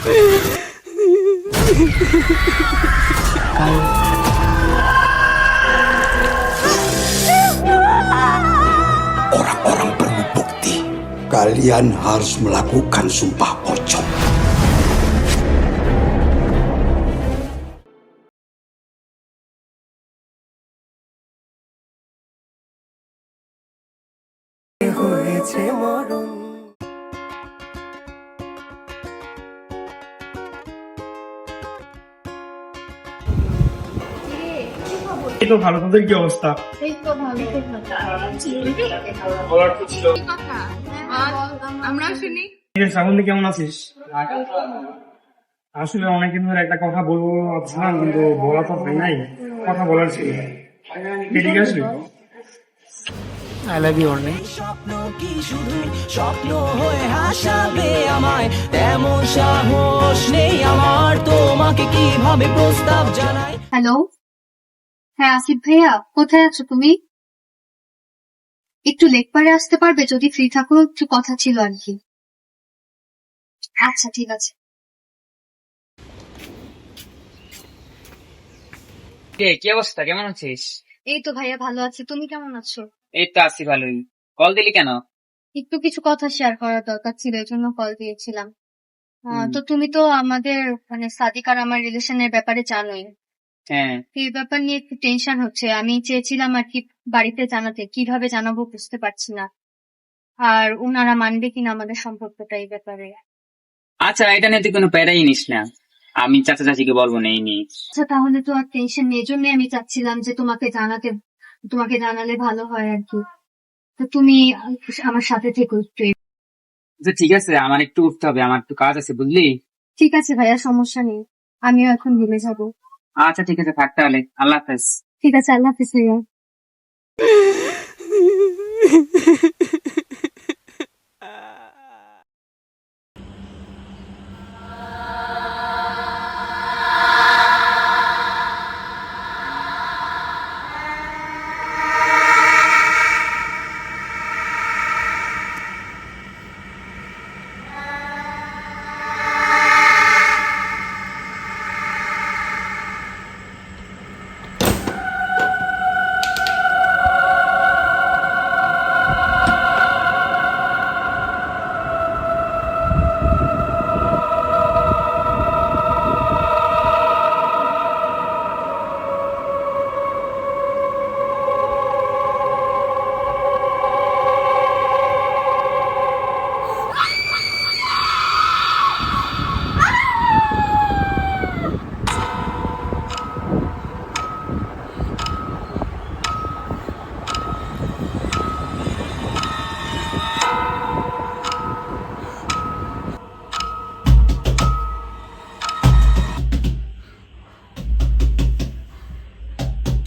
Orang-orang perlu bukti. Kalian harus melakukan sumpah pocong. এই তো ভালো, তোদের কি অবস্থা? এই তো ভালো, খুব ভালো। বলার তো ছিল। কি কথা? আমরা শুনি। শ্রাবন্তী কেমন আছিস? আসলে অনেকদিন ধরে একটা কথা বলবো ভাবছিলাম, কিন্তু বলা তো হয় নাই। কথা বলার ছিল, ঠিক আছে? I love you Arni. স্বপ্ন কি শুধু স্বপ্ন হয়ে হাসাবে আমায়, তেমন সাহস নেই আমার, তোমাকে কিভাবে প্রস্তাব জানাই। হ্যালো, হ্যাঁ আসিফ ভাইয়া, কোথায় আছো তুমি? একটু লেকপারে আসতে পারবে যদি ফ্রি থাকো? একটু কথা ছিল আর কি। আচ্ছা ঠিক আছে। কি অবস্থা, কেমন আছিস? এই তো ভাইয়া ভালো আছি, তুমি কেমন আছো? এই তো আছি ভালোই। কল দিলি কেন? একটু কিছু কথা শেয়ার করার দরকার ছিল, এই জন্য কল দিয়েছিলাম। তো তুমি তো আমাদের মানে সাদিক আর আমার রিলেশনের ব্যাপারে জানোই। হ্যাঁ, এই ব্যাপার নিয়ে একটু টেনশন হচ্ছে। আমি চেয়েছিলাম আর কি বাড়িতে জানাতে, কিভাবে জানাবো বুঝতে পারছি না। আর ওনারা মানবে কিনা আমাদের সম্পর্কটা এই ব্যাপারে। আচ্ছা এটা নিয়ে তুই কোনো প্যারাই নিস না, আমি চাচা চাচিকে বলবো না এই নিয়ে। আচ্ছা তাহলে তো আর টেনশন নেই, জন্য আমি চাচ্ছিলাম যে তোমাকে জানালে ভালো হয় আর কি। তো তুমি আমার সাথে থেকো একটু। আচ্ছা ঠিক আছে, আমার একটু উঠতে হবে, আমার একটু কাজ আছে বুঝলি। ঠিক আছে ভাইয়া, সমস্যা নেই, আমিও এখন রুমে যাবো। আচ্ছা ঠিক আছে, থাক তাহলে, আল্লাহ হাফেজ। ঠিক আছে, আল্লাহ হাফিজ ভাইয়া।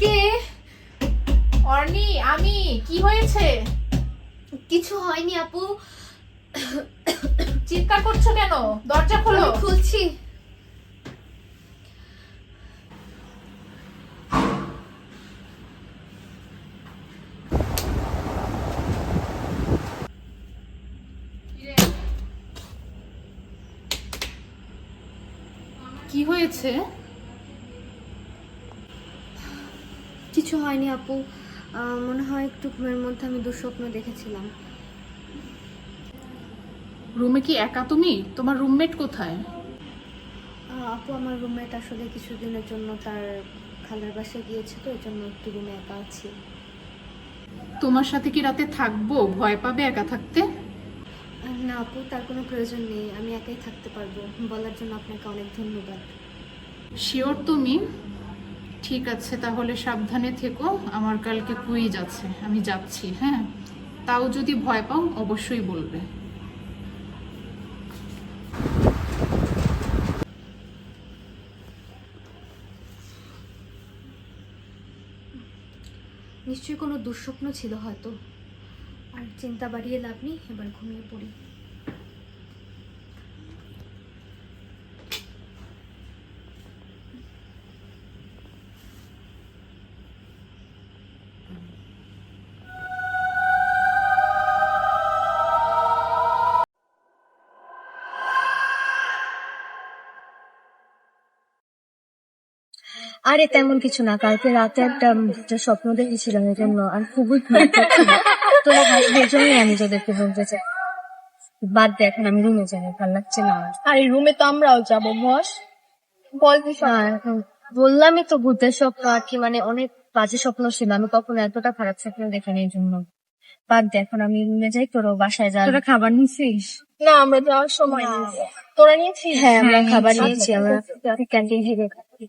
কে? অর্নি, আমি। কি হয়েছে? কিছু হয়নি আপু। চিৎকার করছো কেন? দরজা খোলো। খুলছি। কি হয়েছে? কিছু হয়নি আপু, মনে হয় একটু ঘুমের মধ্যে আমি দুঃস্বপ্ন দেখেছিলাম। রুমে কি একা তুমি? তোমার রুমমেট কোথায়? আপু আমার রুমমেট আসলে কিছুদিনের জন্য তার খালার বাসায় গিয়েছে, তো এই জন্য একটু রুমে একা আছি। তোমার সাথে কি রাতে থাকবো? ভয় পাবে একা থাকতে? না আপু, তার কোনো প্রয়োজন নেই, আমি একাই থাকতে পারবো। বলার জন্য আপনাকে অনেক ধন্যবাদ। শিওর তুমি? ঠিক আছে, তাহলে সাবধানে থেকো। আমার কালকে কুইজ আছে, আমি যাচ্ছি। হ্যাঁ, তাও যদি ভয় পাও অবশ্যই বলবে। নিশ্চয়ই কোনো দুঃস্বপ্ন ছিল হয়তো। আর চিন্তা বাড়িয়ে লাভ নেই, এবার ঘুমিয়ে পড়ি। আরে তেমন কিছু না, কালকে রাতে একটা স্বপ্ন দেখেছিলাম, এই জন্য আর খুবই ভয় করছিল। তোরা হাসবে, এই জন্যই আমি তোদেরকে বলতে চাই। বাদ দে, এখন আমি রুমে যাবো, ভালো লাগছে না আমার। আরে রুমে তো আমরাও যাবো, বস বল কি না, এখন বললামই তো ভূতের স্বপ্ন আর কি, মানে অনেক বাজে স্বপ্ন ছিল, আমি কখনো এতটা খারাপ স্বপ্ন দেখিনি, এই জন্য বাদ দে, এখন আমি রুমে যাই, তোরও বাসায় যা। তোরা খাবার নিছিস? না, আমরা যাওয়ার সময় নিয়েছি। তোরা নিয়েছিস? হ্যাঁ, আমরা খাবার নিয়েছি, আমরা ক্যান্টিন থেকে খাচ্ছি।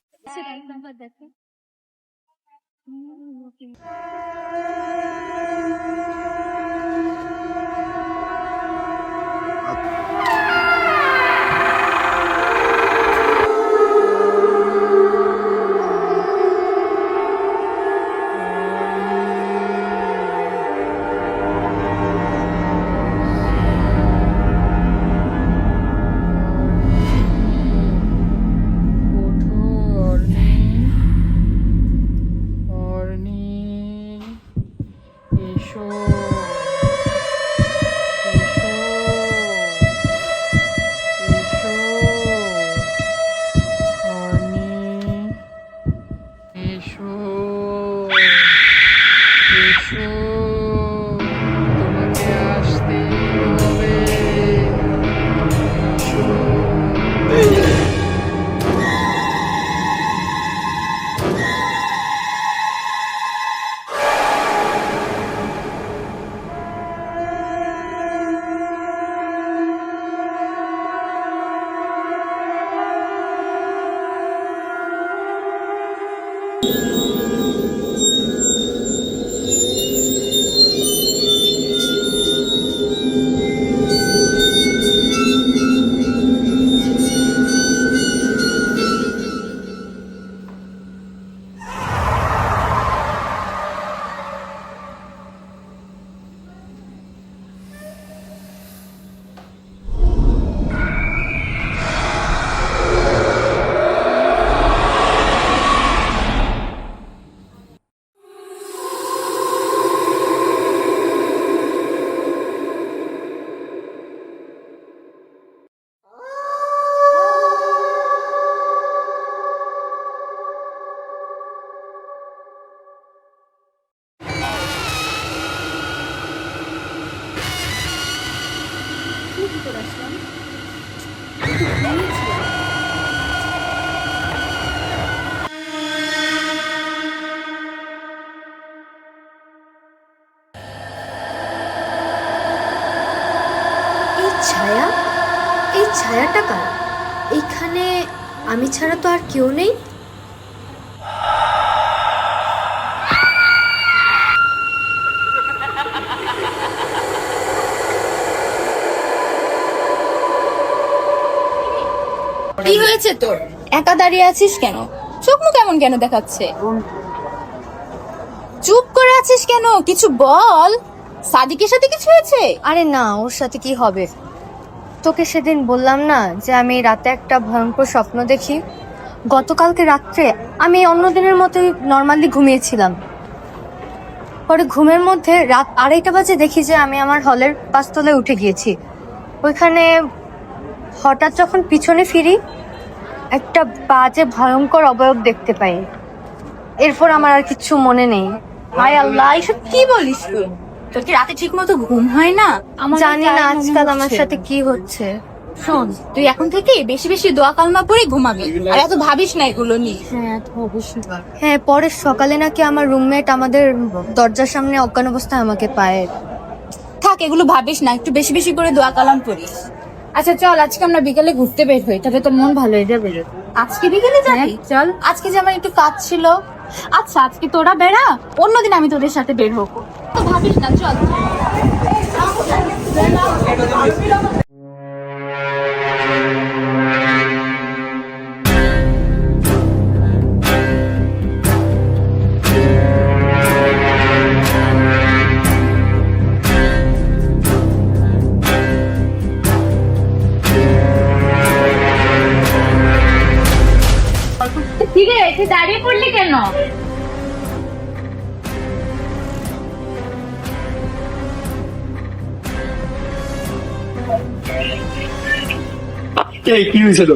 ছায়া, এই ছায়াটা কার? এইখানে আমি ছাড়া তো আর কেউ নেই। কি হয়েছে তোর? একা দাঁড়িয়ে আছিস কেন? চোখ মুখ কেমন কেন দেখাচ্ছে? চুপ করে আছিস কেন? কিছু বল। সাদিকের সাথে কিছু হয়েছে? আরে না, ওর সাথে কি হবে? তোকে সেদিন বললাম না যে আমি রাতে একটা ভয়ঙ্কর স্বপ্ন দেখি। গতকালকে রাত্রে আমি অন্য দিনের মতোই নর্মালি ঘুমিয়েছিলাম, পরে ঘুমের মধ্যে রাত 2:30 বাজে দেখি যে আমি আমার হলের 5 তলায় উঠে গিয়েছি। ওইখানে হঠাৎ যখন পিছনে ফিরি, একটা বাজে ভয়ঙ্কর অবয়ব দেখতে পাই। এরপর আমার আর কিচ্ছু মনে নেই। হায় আল্লাহ, এসব কি বলিস তুই? তোর কি রাতে ঠিক মতো ঘুম হয় না? জানি না আজকাল আমার সাথে কি হচ্ছে। শোন, তুই এখন থেকে বেশি বেশি দোয়া কালমা পড়ে ঘুমাবি, আর এত ভাবিস না এগুলো নিয়ে। হ্যাঁ, পরে সকালে নাকি আমার রুমমেট আমাদের দরজার সামনে অজ্ঞান অবস্থায় আমাকে পায়। থাক, এগুলো ভাবিস না, একটু বেশি বেশি করে দোয়া কালাম পড়িস। আচ্ছা চল, আজকে আমরা বিকেলে ঘুরতে বের হই, তাহলে তোর মন ভালো হয়ে যাবে। আজকে বিকেলে যাবি? চল। আজকে যে আমার একটু কাজ ছিল। আচ্ছা, আজকে তোরা বেড়া, অন্যদিন আমি তোদের সাথে বের হবো। তো ভাবিস না, চল। ঠিক আছে, দাঁড়িয়ে পড়লি কেন? কি হয়েছিল?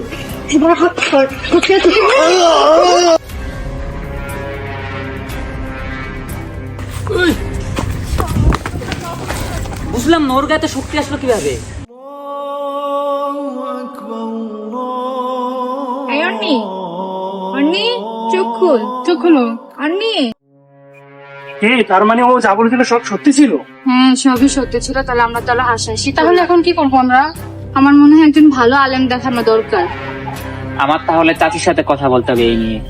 বুঝলাম না ওর গায়ে শক্তি আসলো কিভাবে? অন্নি, অন্নি, চোখ খুল, চোখ খুলো, অন্নি। তার মানে ও যা বলেছিল সব সত্যি ছিল? হ্যাঁ, সবই সত্যি ছিল। তাহলে আমরা হাসাহাসি। তাহলে এখন কি করবো আমরা? আমার মনে হয় একজন ভালো আলেম দেখানো দরকার। আমার তাহলে চাচির সাথে কথা বলতে হবে এই নিয়ে।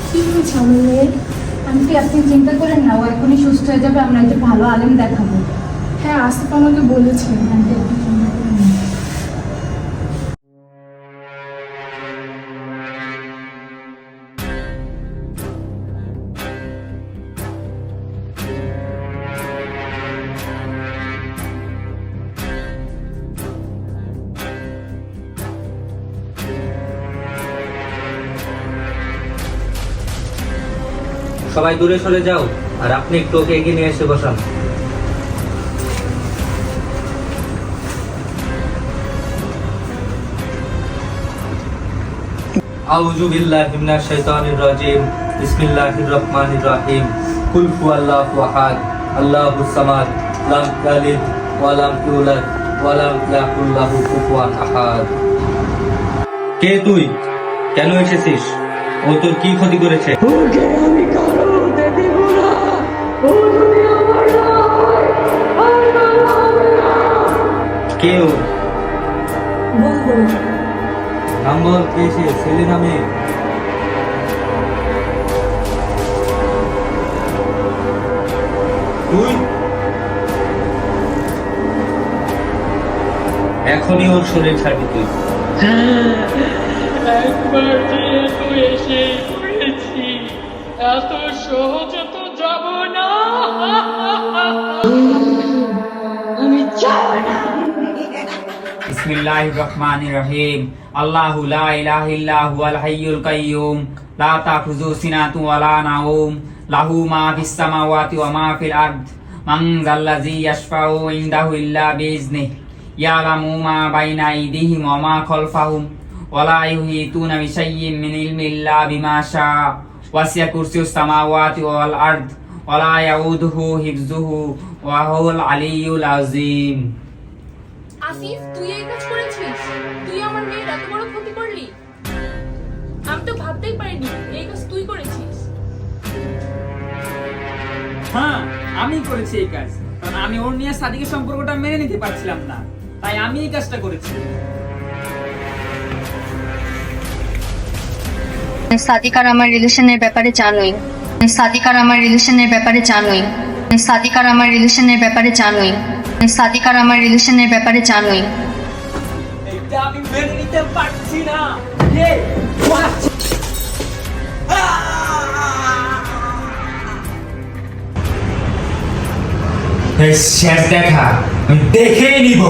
কি হয়েছে আমার মেয়ের? আন্টি, আপনি চিন্তা করেন না, ও এখনই সুস্থ হয়ে যাবে। আমরা একজন ভালো আলেম দেখাবো। হ্যাঁ, আসিফ আমাকে বলেছেন। আন্টি, আপনি চিন্তা করেন না। সবাই দূরে সরে যাও, আর আপনি একটু ওকে এগিয়ে নিয়ে এসে বসান। আউযু বিল্লাহি মিনাশ শাইতানির রাজিম। বিসমিল্লাহির রহমানির রহিম। কুল হুয়াল্লাহু আহাদ, আল্লাহুস সামাদ, লাম ইয়ালিদ ওয়া লাম ইউলাদ ওয়া লাম ইয়াকুল লাহু কুফুয়ান আহাদ। কে তুই? কেন এসেছিস? ও তোর কি ক্ষতি করেছে? কেউ নাম বল, কে সে? ছেলে নামে? তুই এখনই ওর শরীর ছাড়বি তুই। একবার যেহেতু এসে পড়েছি, এত সহজে তো যাব না। আমি যাব না। বিসমিল্লাহির রহমানির রহিম। আল্লাহু লা ইলাহা ইল্লা হুয়াল হাইয়ুল কাইয়্যুম, লা তাখুযু সিনাতুন ওয়া লা নাওম, লাহু মা ফিস সামাওয়াতি ওয়া মা ফিল আরদ, মান যাল্লাযী ইয়াশফাউ ইনদাহু ইল্লা বিইজনিহি, ইয়ালামু মা বাইনা আইদিহিম ওয়া মা খালফাহুম, ওয়া লা ইউহিতুনা বিশাইইন মিন ইলমি ইল্লা বিমা শাআ, ওয়াসি'a কুরসিয়ুস সামাওয়াতি ওয়াল আরদ, ওয়া লা ইয়াউদুহু হিফযুহু ওয়া হুয়াল আলিয়্যুল আযীম। আসিফ, তুই এই কাজ করেছিস? তুই আমার মেয়ের এত বড় ক্ষতি করলি? আমি তো ভাবতেই পারিনি এই কাজ তুই করেছিস। হ্যাঁ, আমি করেছি এই কাজ, কারণ আমি ওর নিয়ে সাদিকের সম্পর্কটা মেনে নিতে পারছিলাম না, তাই আমি এই কাজটা করেছি। সাদিক আর আমার রিলেশনের ব্যাপারে জানোই। সাদিক আর আমার রিলেশনের ব্যাপারে জানোই। সাদিক আর আমার রিলেশনের ব্যাপারে জানোই। সাদিক আর আমার রিলেশনের ব্যাপারে জানোই। এটা আমি মেনে নিতে পারছি না। শেষ দেখা আমি দেখেই নিব।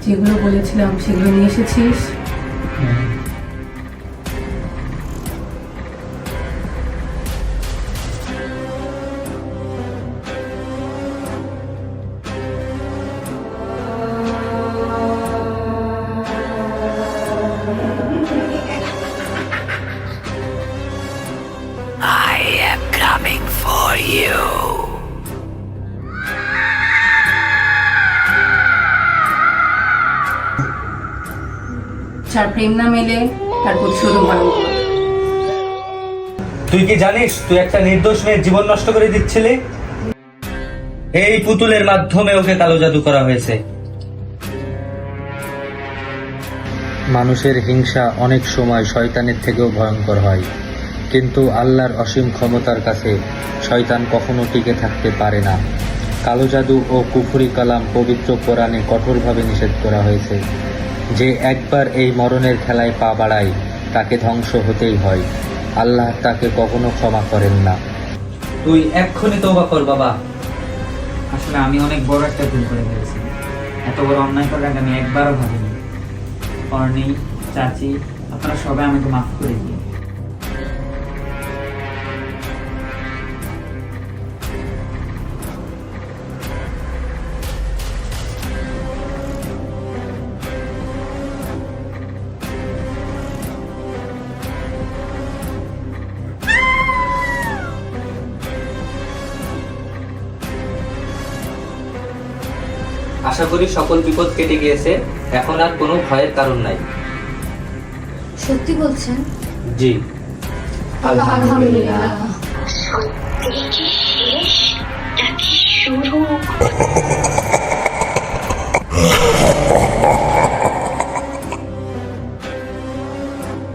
যেগুলো বলেছিলাম সেগুলো নিয়ে এসেছিস? যার প্রেম না মেলে তার প্রতিশোধও ভয়ঙ্কর। তুই কি জানিস তুই একটা নির্দোষ মেয়ের জীবন নষ্ট করে দিচ্ছিলি? এই পুতুলের মাধ্যমে ওকে কালো জাদু করা হয়েছে। মানুষের হিংসা অনেক সময় শয়তানের থেকেও ভয়ঙ্কর হয়। কিন্তু আল্লাহর অসীম ক্ষমতার কাছে শয়তান কখনো টিকে থাকতে পারে না। কালো জাদু ও কুফরি কালাম পবিত্র কোরআনে কঠোরভাবে নিষেধ করা হয়েছে। যে একবার এই মরণের খেলায় পা বাড়ায় তাকে ধ্বংস হতেই হয়। আল্লাহ তাকে কখনো ক্ষমা করেন না। তুই এক্ষুনি তওবা কর বাবা। আসলে আমি অনেক বড় একটা ভুল করে ফেলেছি। এত বড় অন্যায় করার আগে আমি একবারও ভাবিনি। অর্নি, চাচি, আপনারা সবাই আমাকে মাফ করে দিন। আশা করি সকল বিপদ কেটে গিয়েছে, এখন আর কোনো ভয়ের কারণ নাই। সত্যি বলছেন? জি, আলহামদুলিল্লাহ। সত্যি কি শেষ নাকি শুরু?